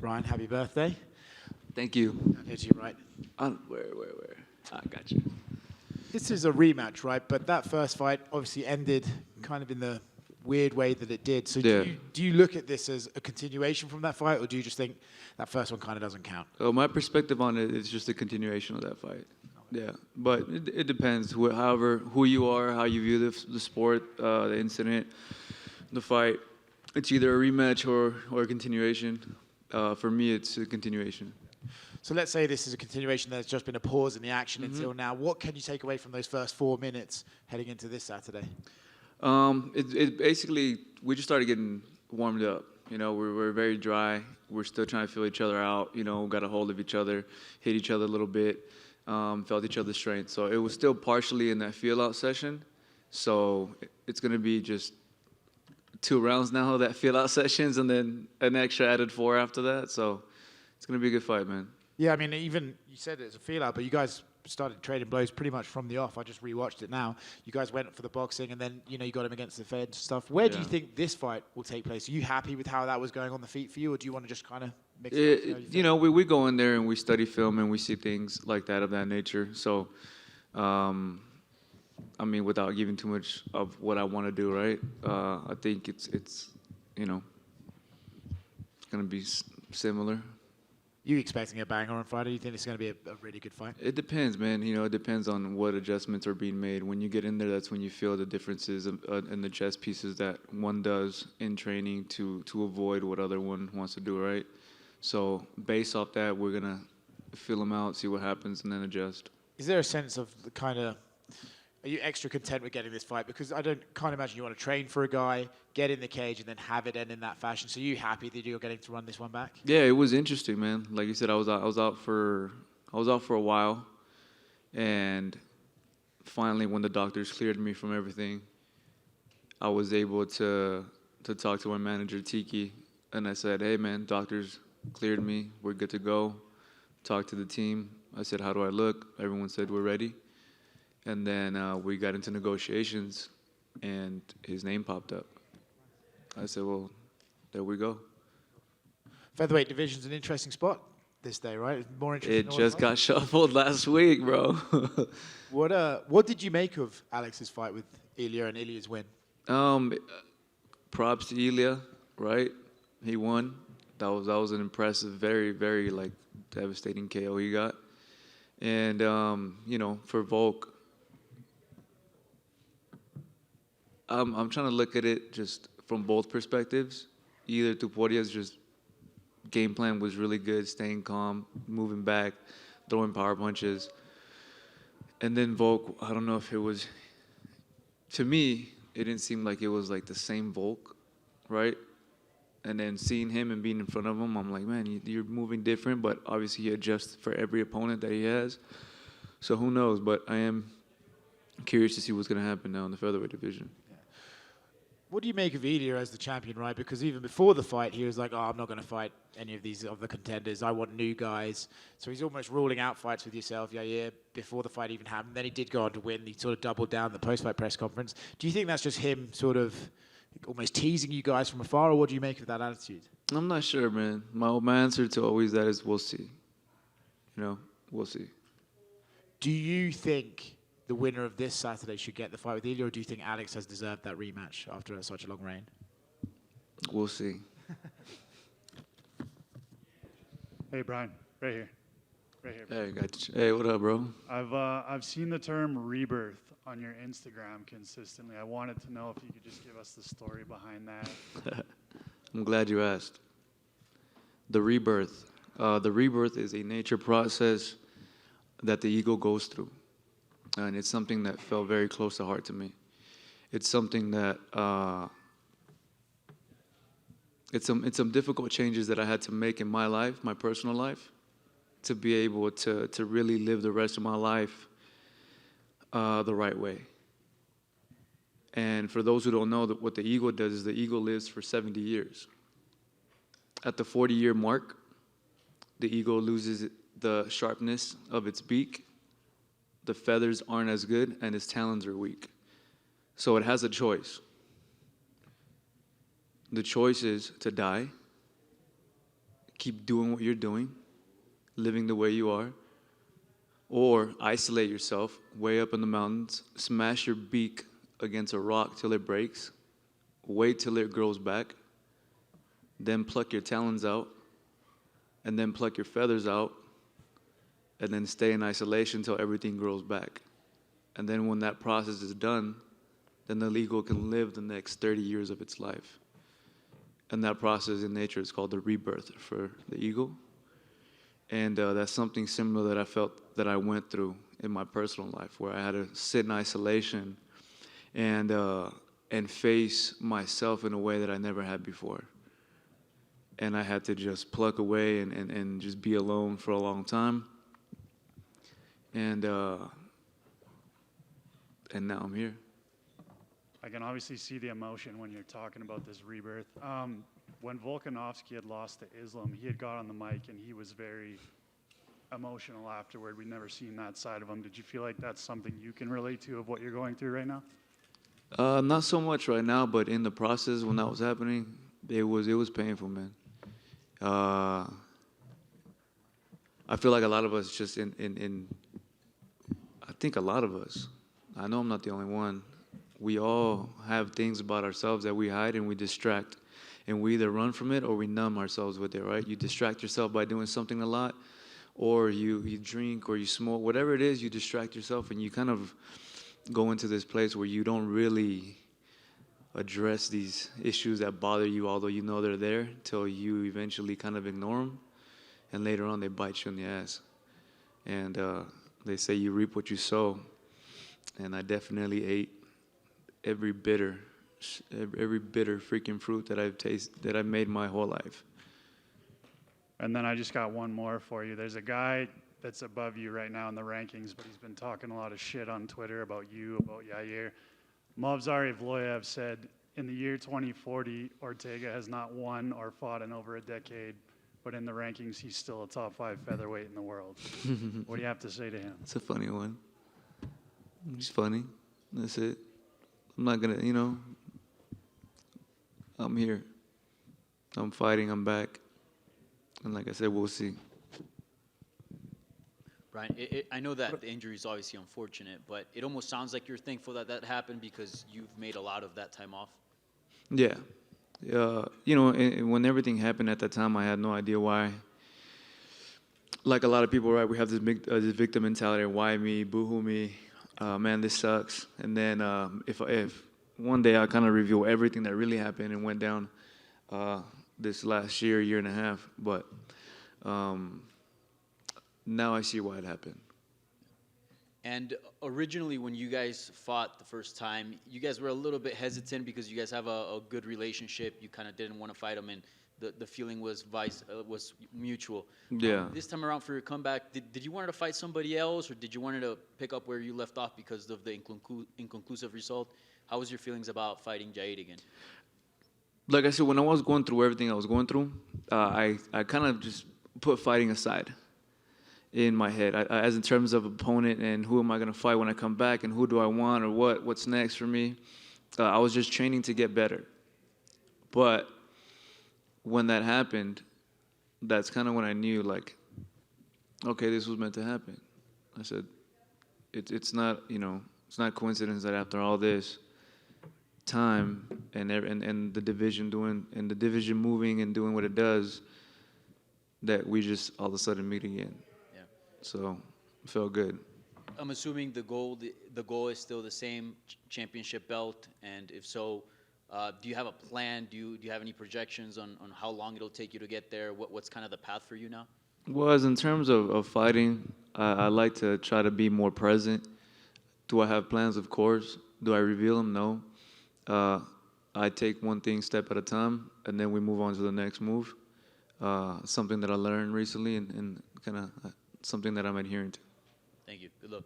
Ryan, happy birthday. Thank you. Down here to your right. Where? I got you. This is a rematch, right? But that first fight obviously ended kind of in the weird way that it did. So Yeah. do you look at this as a continuation from that fight, or do you just think that first one kind of doesn't count? My perspective on it is just a continuation of that fight. Yeah, but it depends. However, who you are, how you view the sport, the incident, the fight. It's either a rematch or a continuation. For me, it's a continuation. So let's say this is a continuation. There's just been a pause in the action until now. What can you take away from those first 4 minutes heading into this Saturday? It basically, we just started getting warmed up. You know, we're very dry. We're still trying to feel each other out. You know, got a hold of each other, hit each other a little bit, felt each other's strength. So it was still partially in that feel-out session. So it's going to be just 2 rounds now, that feel-out sessions, and then an extra added 4 after that. So it's going to be a good fight, man. Yeah, I mean, even you said it as a feel-out, but you guys started trading blows pretty much from the off. I just rewatched it now. You guys went for the boxing, and then you got him against the fed stuff. Where do you think this fight will take place? Are you happy with how that was going on the feet for you, or do you want to just kind of mix it up? We go in there and we study film and we see things like that of that nature. So, I mean, without giving too much of what I want to do, right? I think it's going to be similar. You expecting a banger on Friday? You think it's going to be a really good fight? It depends, man. It depends on what adjustments are being made. When you get in there, that's when you feel the differences in the chess pieces that one does in training to avoid what other one wants to do, right? So based off that, we're going to feel them out, see what happens, and then adjust. Is there a sense of the kind of... Are you extra content with getting this fight? Because can't imagine you want to train for a guy, get in the cage, and then have it end in that fashion. So are you happy that you're getting to run this one back? Yeah, it was interesting, man. Like you said, I was out for a while, and finally, when the doctors cleared me from everything, I was able to talk to my manager Tiki, and I said, "Hey, man, doctors cleared me. We're good to go." Talked to the team. I said, "How do I look?" Everyone said, "We're ready." And then we got into negotiations, and his name popped up. I said, well, there we go. Featherweight division's an interesting spot this day, right? It's more interesting. It just got shuffled last week, bro. What did you make of Alex's fight with Ilia and Ilia's win? Props to Ilia, right? He won. That was an impressive, very, very devastating KO he got. And for Volk, I'm trying to look at it just from both perspectives. Either Topuria's just game plan was really good, staying calm, moving back, throwing power punches. And then Volk, I don't know if it was, to me, it didn't seem like it was like the same Volk, right? And then seeing him and being in front of him, I'm like, man, you're moving different, but obviously he adjusts for every opponent that he has. So who knows? But I am curious to see what's going to happen now in the featherweight division. What do you make of Ilia as the champion, right? Because even before the fight, he was like, I'm not going to fight any of these other contenders. I want new guys. So he's almost ruling out fights with yourself, Yair, before the fight even happened. Then he did go on to win. He sort of doubled down at the post-fight press conference. Do you think that's just him sort of almost teasing you guys from afar, or what do you make of that attitude? I'm not sure, man. My answer to always that is we'll see. We'll see. Do you think the winner of this Saturday should get the fight with Ilia, or do you think Alex has deserved that rematch after such a long reign? We'll see. Hey, Brian, right here. Hey, got you. Hey, what up, bro? I've seen the term Rebirth on your Instagram consistently. I wanted to know if you could just give us the story behind that. I'm glad you asked. The Rebirth. The Rebirth is a nature process that the ego goes through. And it's something that felt very close to heart to me. It's something that, it's some difficult changes that I had to make in my life, my personal life, to be able to really live the rest of my life the right way. And for those who don't know, what the ego does is the ego lives for 70 years. At the 40-year mark, the ego loses the sharpness of its beak. The feathers aren't as good, and its talons are weak. So it has a choice. The choice is to die, keep doing what you're doing, living the way you are, or isolate yourself way up in the mountains, smash your beak against a rock till it breaks, wait till it grows back, then pluck your talons out, and then pluck your feathers out, and then stay in isolation till everything grows back. And then when that process is done, then the eagle can live the next 30 years of its life. And that process in nature is called the rebirth for the eagle. And that's something similar that I felt that I went through in my personal life, where I had to sit in isolation and face myself in a way that I never had before. And I had to just pluck away and just be alone for a long time. And now I'm here. I can obviously see the emotion when you're talking about this rebirth. When Volkanovski had lost to Islam, he had got on the mic and he was very emotional afterward. We'd never seen that side of him. Did you feel like that's something you can relate to of what you're going through right now? Not so much right now, but in the process when that was happening, it was painful, man. I feel like a lot of us just I think a lot of us, I know I'm not the only one, we all have things about ourselves that we hide and we distract. And we either run from it or we numb ourselves with it, right? You distract yourself by doing something a lot, or you drink or you smoke, whatever it is, you distract yourself and you kind of go into this place where you don't really address these issues that bother you, although you know they're there, till you eventually kind of ignore them. And later on, they bite you in the ass. And they say you reap what you sow. And I definitely ate every bitter freaking fruit that I've made my whole life. And then I just got one more for you. There's a guy that's above you right now in the rankings, but he's been talking a lot of shit on Twitter about you, about Yair. Movsar Evloev said, in the year 2040, Ortega has not won or fought in over a decade, but in the rankings, he's still a top 5 featherweight in the world. What do you have to say to him? It's a funny one. He's funny. That's it. I'm not gonna, I'm here. I'm fighting. I'm back. And like I said, we'll see. Brian, I know that the injury is obviously unfortunate, but it almost sounds like you're thankful that that happened because you've made a lot of that time off. Yeah. When everything happened at that time, I had no idea why. Like a lot of people, right, we have this victim mentality. Why me? Boo-hoo me. Man, this sucks. And then if one day I kind of reveal everything that really happened and went down this last year and a half, but now I see why it happened. And originally, when you guys fought the first time, you guys were a little bit hesitant because you guys have a good relationship. You kind of didn't want to fight him, and the feeling was mutual. Yeah. This time around for your comeback, did you want to fight somebody else, or did you want to pick up where you left off because of the inconclusive result? How was your feelings about fighting Yair again? Like I said, when I was going through everything I was going through, I kind of just put fighting aside in my head, as in terms of opponent and who am I going to fight when I come back and who do I want or what's next for me. I was just training to get better. But when that happened, that's kind of when I knew, like, okay, this was meant to happen. I said, it's not, it's not coincidence that after all this time and the division moving and doing what it does, that we just all of a sudden meet again. Yeah. So it felt good. I'm assuming the goal is still the same, championship belt, and if so, do you have a plan? Do you have any projections on how long it'll take you to get there? What's kind of the path for you now? Well, as in terms of fighting, I like to try to be more present. Do I have plans? Of course. Do I reveal them? No. I take one thing step at a time, and then we move on to the next move. Something that I learned recently and kind of something that I'm adhering to. Thank you. Good luck.